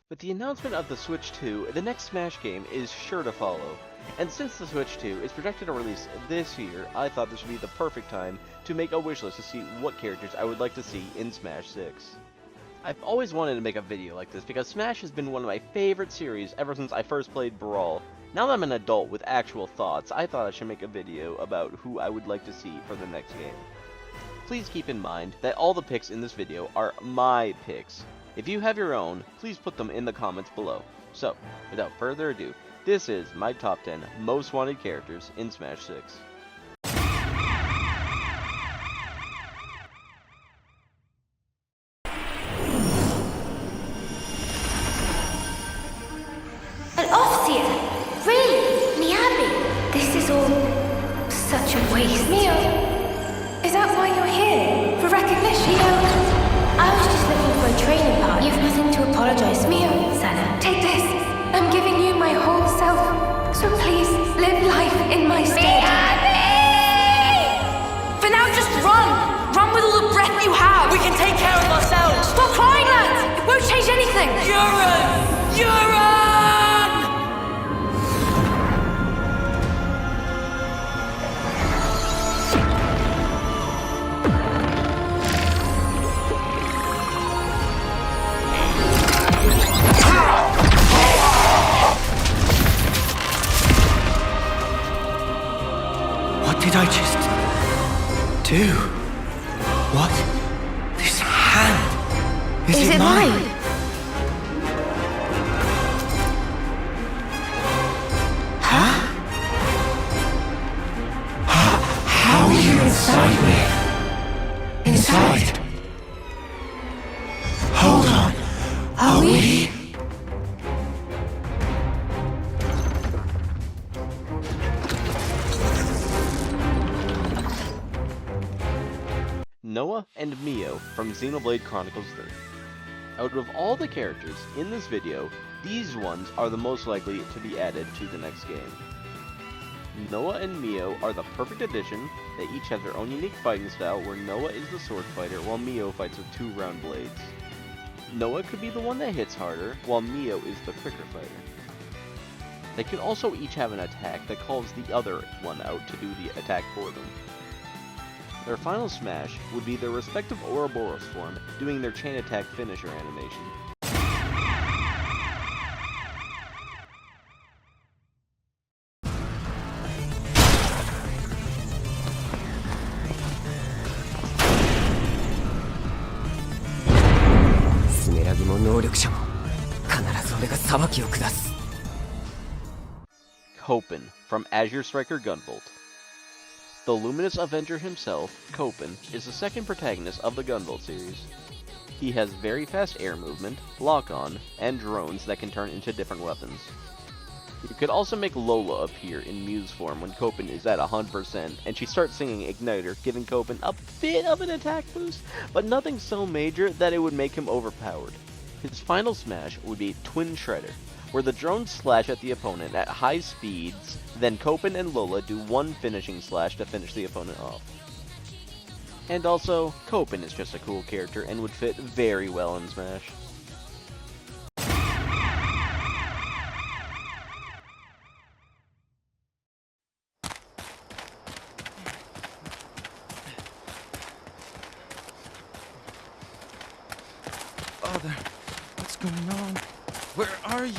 With the announcement of the Switch 2, the next Smash game is sure to follow. And since the Switch 2 is projected to release this year, I thought this would be the perfect time to make a wishlist to see what characters I would like to see in Smash 6. I've always wanted to make a video like this because Smash has been one of my favorite series ever since I first played Brawl. Now that I'm an adult with actual thoughts, I thought I should make a video about who I would like to see for the next game. Please keep in mind that all the picks in this video are my picks. If you have your own, please put them in the comments below. So, without further ado, this is my top 10 most wanted characters in Smash 6. An Offseer? Really? Miyabi? This is all such a waste. Mio, is that why you're here? For recognition? Mio, I was just looking for a training partner. You've nothing to apologize for. Mio, Sana, take this. I'm giving you my whole self. So please, live life in my stead. For now, just run! Run with all the breath you have! We can take care of ourselves! Stop crying, lads! It won't change anything! Urine! Urine! What did I just do? What? This hand? Is it mine? Huh? How are you inside me? Inside? Hold on. Are we? Noah and Mio from Xenoblade Chronicles 3. Out of all the characters in this video, these ones are the most likely to be added to the next game. Noah and Mio are the perfect addition. They each have their own unique fighting style where Noah is the sword fighter while Mio fights with 2 round blades. Noah could be the one that hits harder while Mio is the quicker fighter. They could also each have an attack that calls the other one out to do the attack for them. Their final smash would be their respective Ouroboros form doing their chain attack finisher animation. Copen from Azure Striker Gunvolt. The luminous Avenger himself, Copen, is the second protagonist of the Gunvolt series. He has very fast air movement, lock-on, and drones that can turn into different weapons. You could also make Lola appear in Mew's form when Copen is at 100%, and she starts singing Igniter, giving Copen a bit of an attack boost, but nothing so major that it would make him overpowered. His final smash would be Twin Shredder, where the drones slash at the opponent at high speeds, then Copen and Lola do one finishing slash to finish the opponent off. And also, Copen is just a cool character and would fit very well in Smash. Father, what's going on? Where are you?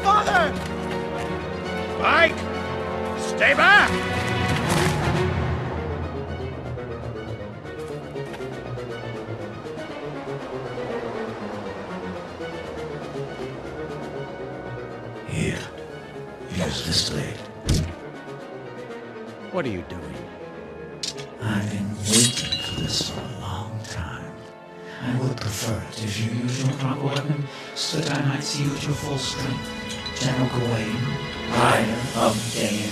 Father! Mike! Stay back! Here. Use this blade. What are you doing? I've been waiting for this for a long time. I will prefer it if you use your proper weapon so that I might see you at your full strength. General Gawain, Rider of Dain.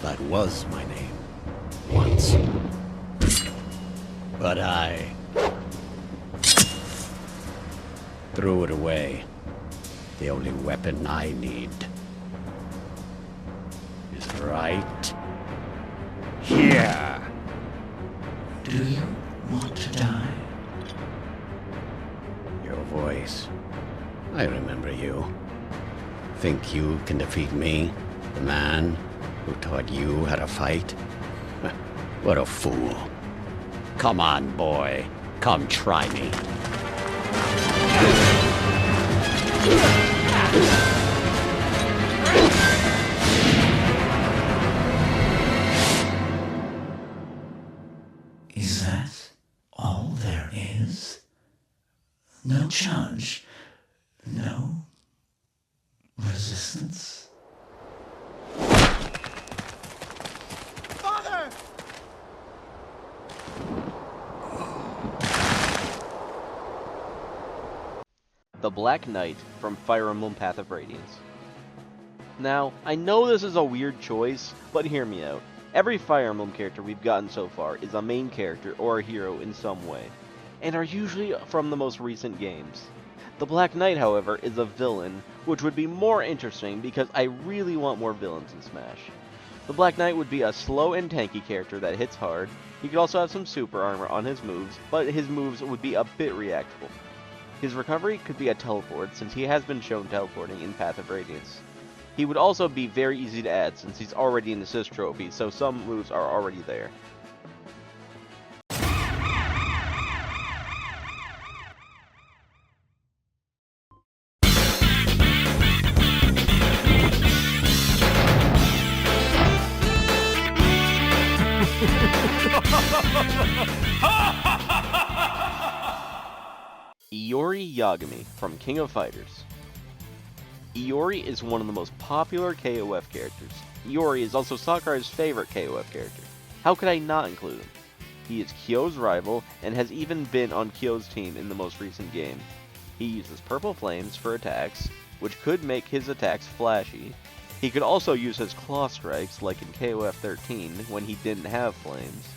That was my name. Once. But I threw it away. The only weapon I need is right here. Do you want to die? Your voice. I remember you. Think you can defeat me? The man who taught you how to fight? What a fool. Come on, boy. Come try me. Is that all there is? No challenge? No resistance? The Black Knight from Fire Emblem Path of Radiance. Now, I know this is a weird choice, but hear me out. Every Fire Emblem character we've gotten so far is a main character or a hero in some way, and are usually from the most recent games. The Black Knight, however, is a villain, which would be more interesting because I really want more villains in Smash. The Black Knight would be a slow and tanky character that hits hard. He could also have some super armor on his moves, but his moves would be a bit reactable. His recovery could be a teleport, since he has been shown teleporting in Path of Radiance. He would also be very easy to add, since he's already an assist trophy, so some moves are already there. Iori Yagami from King of Fighters. Iori is one of the most popular KOF characters. Iori is also Sakurai's favorite KOF character. How could I not include him? He is Kyo's rival and has even been on Kyo's team in the most recent game. He uses purple flames for attacks, which could make his attacks flashy. He could also use his claw strikes like in KOF 13 when he didn't have flames.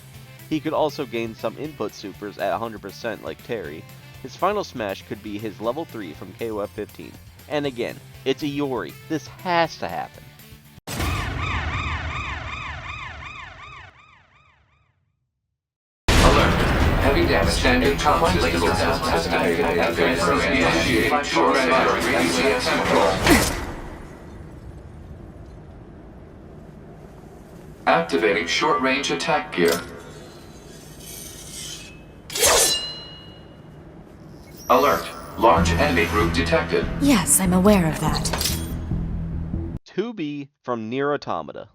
He could also gain some input supers at 100% like Terry. His final smash could be his level 3 from KOF 15. And again, it's Iori. This has to happen. Alert. Heavy damage. Standard top system has initiated short range chemical. Activating short range attack gear. Alert. Large enemy group detected. Yes, I'm aware of that. 2B from Nier Automata.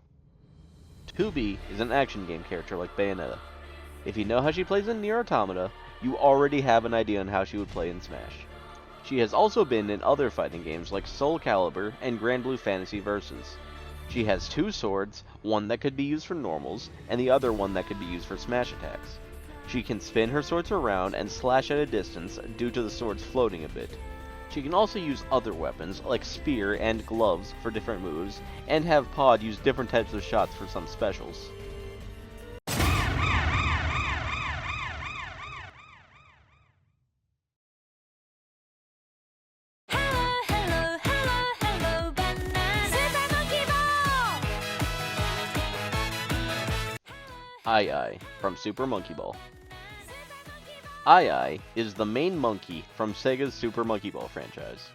2B is an action game character like Bayonetta. If you know how she plays in Nier Automata, you already have an idea on how she would play in Smash. She has also been in other fighting games like Soul Calibur and Grand Blue Fantasy Versus. She has two swords, one that could be used for normals, and the other one that could be used for smash attacks. She can spin her swords around and slash at a distance due to the swords floating a bit. She can also use other weapons like spear and gloves for different moves, and have Pod use different types of shots for some specials. Ai from Super Monkey Ball. Ai is the main monkey from Sega's Super Monkey Ball franchise.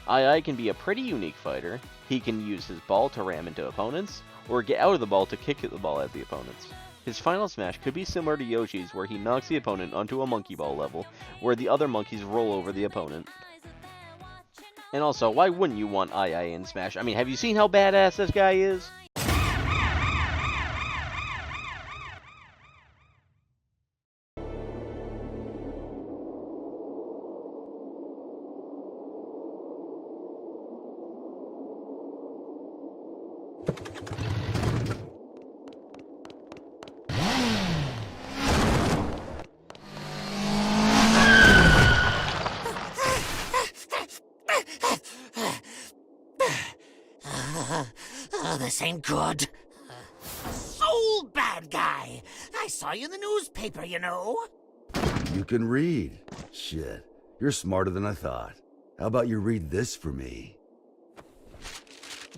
Ai can be a pretty unique fighter. He can use his ball to ram into opponents, or get out of the ball to kick the ball at the opponents. His final smash could be similar to Yoshi's, where he knocks the opponent onto a monkey ball level, where the other monkeys roll over the opponent. And also, why wouldn't you want Ai in Smash? I mean, have you seen how badass this guy is? this ain't good. Soul bad guy. I saw you in the newspaper, you know. You can read. Shit, you're smarter than I thought. How about you read this for me?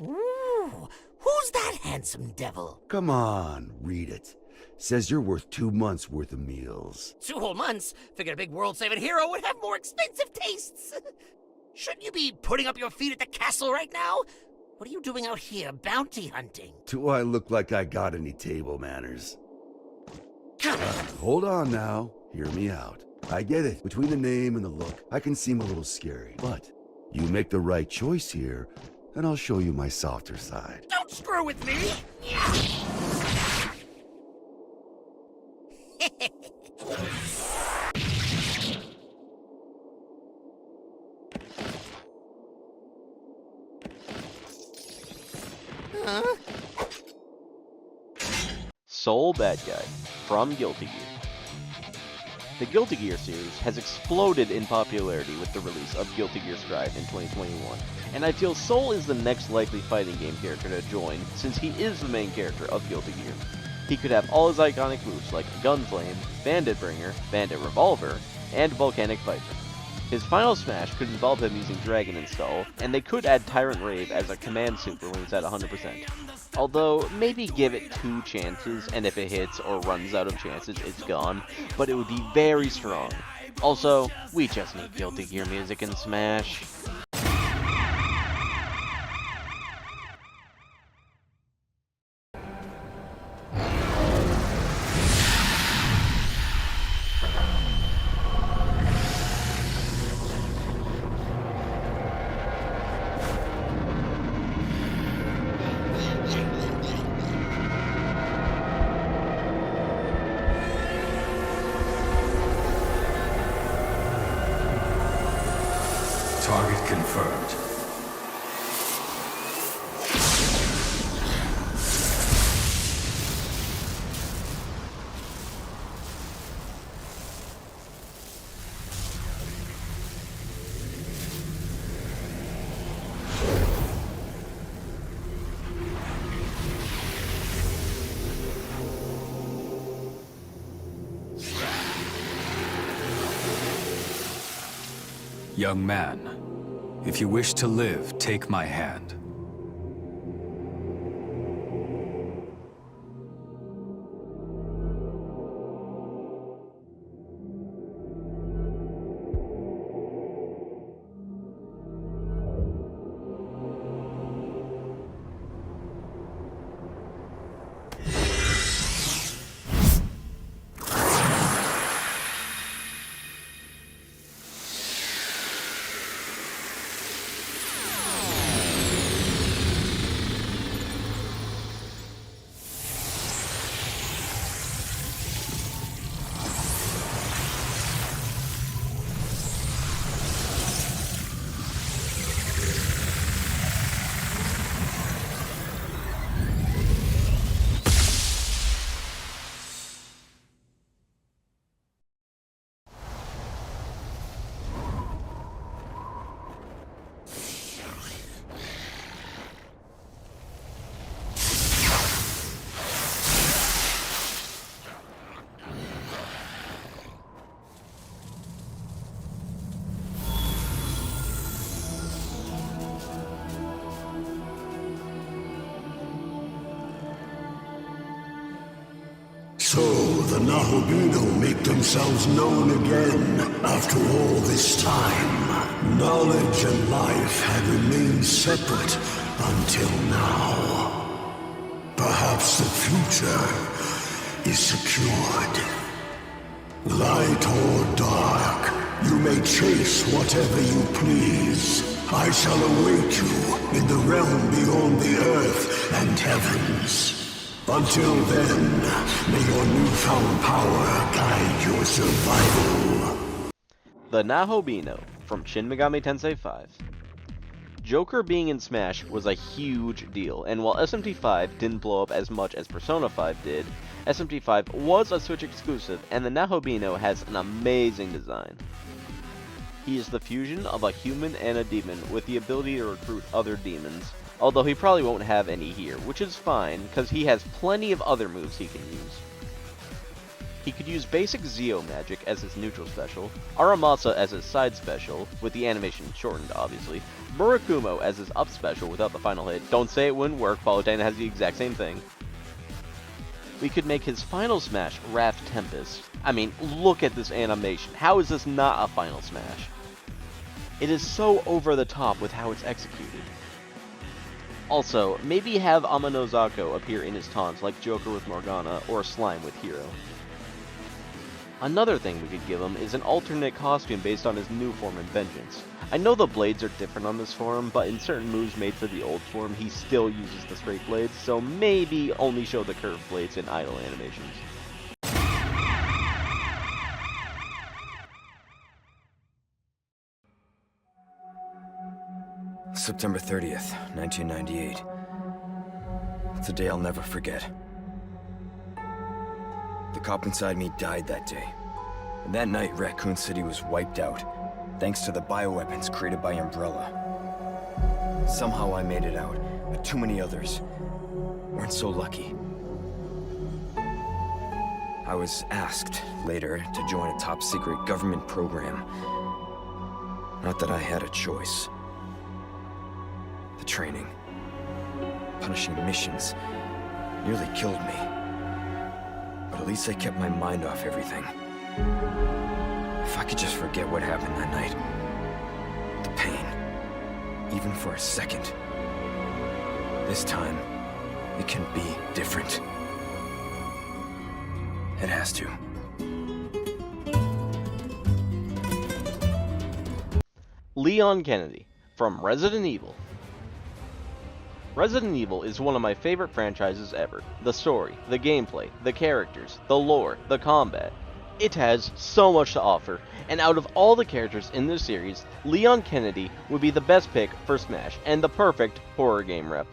Ooh, who's that handsome devil? Come on, read it. Says you're worth 2 months' worth of meals. 2 whole months? Figured a big world-saving hero would have more expensive tastes. Shouldn't you be putting up your feet at the castle right now? What are you doing out here, bounty hunting? Do I look like I got any table manners? Hold on now. Hear me out. I get it. Between the name and the look, I can seem a little scary. But you make the right choice here, and I'll show you my softer side. Don't screw with me! Huh? Soul Bad Guy from Guilty Gear. The Guilty Gear series has exploded in popularity with the release of Guilty Gear Strive in 2021, and I feel Soul is the next likely fighting game character to join since he is the main character of Guilty Gear. He could have all his iconic moves like Gunflame, Bandit Bringer, Bandit Revolver, and Volcanic Viper. His final smash could involve him using Dragon Install, and they could add Tyrant Rave as a command super when it's at 100%. Although, maybe give it 2 chances, and if it hits or runs out of chances, it's gone, but it would be very strong. Also, we just need Guilty Gear music in Smash. Target confirmed. Young man, if you wish to live, take my hand. So the Nahobino make themselves known again after all this time. Knowledge and life had remained separate until now. Perhaps the future is secured. Light or dark, you may chase whatever you please. I shall await you in the realm beyond the earth and heavens. Until then, may your newfound power guide your survival. The Nahobino from Shin Megami Tensei 5. Joker being in Smash was a huge deal, and while SMT5 didn't blow up as much as Persona 5 did, SMT5 was a Switch exclusive, and the Nahobino has an amazing design. He is the fusion of a human and a demon with the ability to recruit other demons, although he probably won't have any here, which is fine, because he has plenty of other moves he can use. He could use basic Zeo magic as his neutral special, Aramasa as his side special, with the animation shortened obviously, Murakumo as his up special without the final hit. Don't say it wouldn't work, Palutena has the exact same thing. We could make his final smash Raft Tempest. I mean, look at this animation. How is this not a final smash? It is so over the top with how it's executed. Also, maybe have Amanozako appear in his taunts like Joker with Morgana or Slime with Hero. Another thing we could give him is an alternate costume based on his new form in Vengeance. I know the blades are different on this form, but in certain moves made for the old form, he still uses the straight blades, so maybe only show the curved blades in idle animations. September 30th, 1998. It's a day I'll never forget. The cop inside me died that day. And that night, Raccoon City was wiped out, thanks to the bioweapons created by Umbrella. Somehow I made it out, but too many others weren't so lucky. I was asked later to join a top-secret government program. Not that I had a choice. The training, punishing missions, nearly killed me. But at least I kept my mind off everything. If I could just forget what happened that night. The pain. Even for a second. This time, it can be different. It has to. Leon Kennedy, from Resident Evil. Resident Evil is one of my favorite franchises ever. The story, the gameplay, the characters, the lore, the combat. It has so much to offer, and out of all the characters in this series, Leon Kennedy would be the best pick for Smash, and the perfect horror game rep.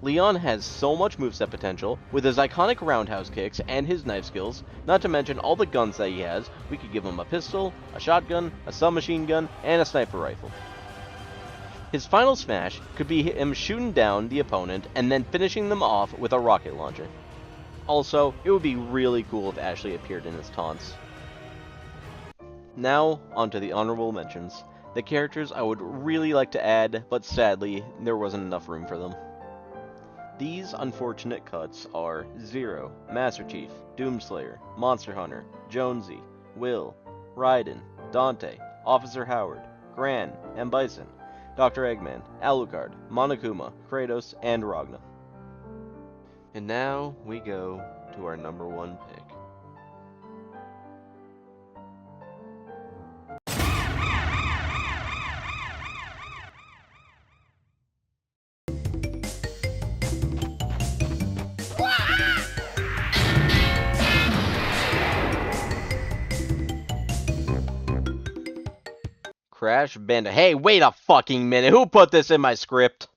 Leon has so much moveset potential, with his iconic roundhouse kicks and his knife skills, not to mention all the guns that he has. We could give him a pistol, a shotgun, a submachine gun, and a sniper rifle. His final smash could be him shooting down the opponent and then finishing them off with a rocket launcher. Also, it would be really cool if Ashley appeared in his taunts. Now, onto the honorable mentions. The characters I would really like to add, but sadly, there wasn't enough room for them. These unfortunate cuts are Zero, Master Chief, Doomslayer, Monster Hunter, Jonesy, Will, Raiden, Dante, Officer Howard, Gran, and Bison, Dr. Eggman, Alucard, Monokuma, Kratos, and Ragna. And now we go to our number one pick. Crash Bandicoot. Hey, wait a fucking minute. Who put this in my script?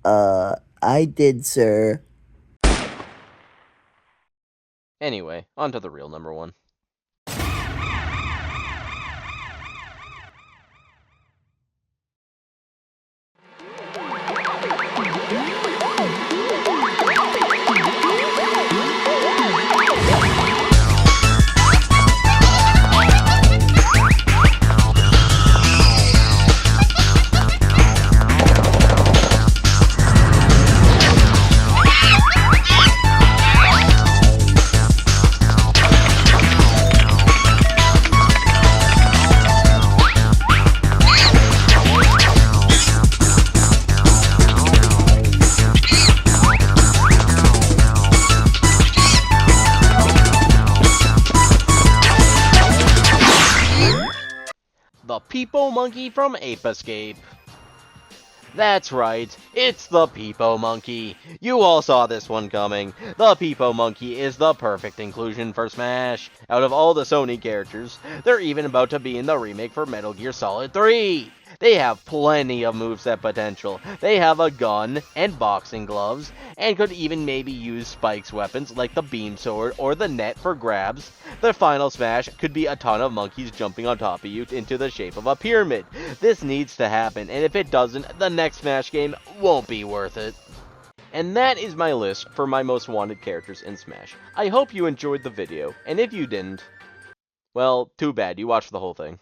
I did, sir. Anyway, on to the real number one. The Peepo Monkey from Ape Escape. That's right, it's the Peepo Monkey. You all saw this one coming. The Peepo Monkey is the perfect inclusion for Smash. Out of all the Sony characters, they're even about to be in the remake for Metal Gear Solid 3. They have plenty of moveset potential. They have a gun and boxing gloves, and could even maybe use Spike's weapons like the beam sword or the net for grabs. Their final smash could be a ton of monkeys jumping on top of you into the shape of a pyramid. This needs to happen, and if it doesn't, the next Smash game won't be worth it. And that is my list for my most wanted characters in Smash. I hope you enjoyed the video, and if you didn't, well, too bad, you watched the whole thing.